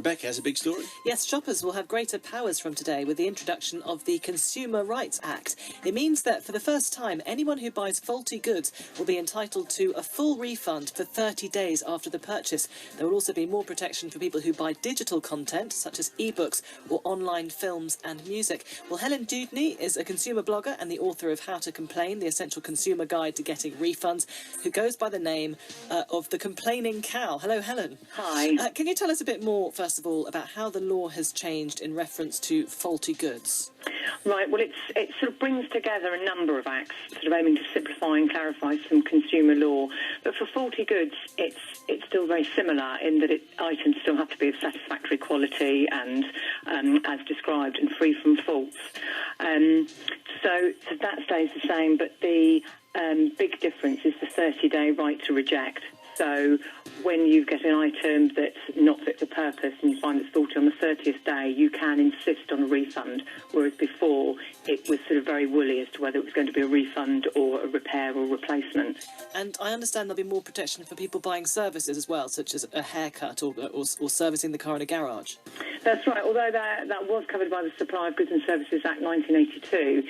Rebecca has a big story. Yes, shoppers will have greater powers from today with the introduction of the Consumer Rights Act. It means that for the first time, anyone who buys faulty goods will be entitled to a full refund for 30 days after the purchase. There will also be more protection for people who buy digital content, such as ebooks or online films and music. Well, Helen is a consumer blogger and the author of How to Complain, the essential consumer guide to getting refunds, who goes by the name of the Complaining Cow. Hello, Helen. Hi. Can you tell us a bit more, first of all, about how the law has changed in reference to faulty goods? Right, well, it sort of brings together a number of acts sort of aiming to simplify and clarify some consumer law. But for faulty goods, it's still very similar in that items still have to be of satisfactory quality and, as described, and free from faults. So that stays the same, but the big difference is the 30-day right to reject. So when you get an item that's not fit for purpose and you find it's faulty on the 30th day, you can insist on a refund, whereas before it was sort of very woolly as to whether it was going to be a refund or a repair or replacement. And I understand there'll be more protection for people buying services as well, such as a haircut or servicing the car in a garage. That's right. Although that was covered by the Supply of Goods and Services Act 1982,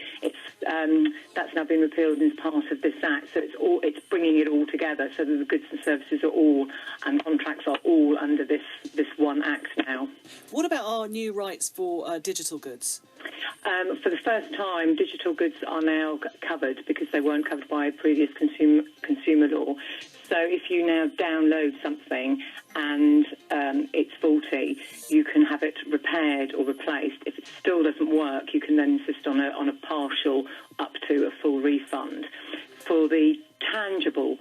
that's now been repealed as part of this Act. So it's bringing it all together, so that the goods and services are all and contracts are all under this one Act now. What about our new rights for digital goods? For the first time, digital goods are now covered because they weren't covered by previous consumer law. So if you now download something and it's faulty, you can have it repaired or replaced. If it still doesn't work, you can then insist on a partial up to a full refund. For the tangible,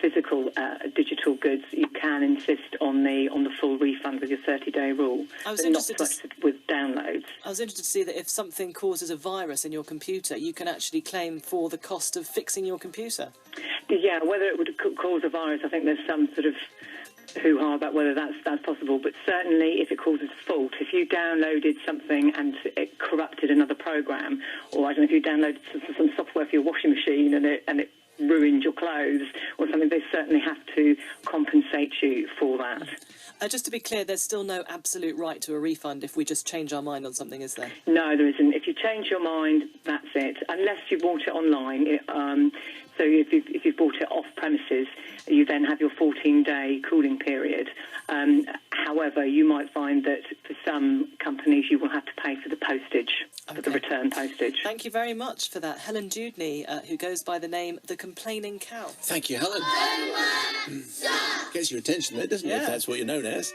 physical digital goods, you can insist on the full refund with your 30-day rule. I was interested with downloads. I was interested to see that if something causes a virus in your computer, you can actually claim for the cost of fixing your computer. Yeah, whether it would cause a virus, I think there's some sort of hoo-ha about whether that's possible, but certainly if it causes fault, if you downloaded something and it corrupted another program, or I don't know, if you downloaded some software for your washing machine and it ruined your clothes or something, they certainly have to compensate you for that. Just to be clear, there's still no absolute right to a refund if we just change our mind on something, is there? No, there isn't. If you change your mind, that's it. Unless you bought it online. So if you've bought it off premises, you then have your 14-day cooling period. However, you might find that for some companies you will have to pay for the postage, for the return postage. Thank you very much for that. Helen Dewdney, who goes by the name The Complaining Cow. Thank you, Helen. Gets your attention there, doesn't it, if that's what you're known as.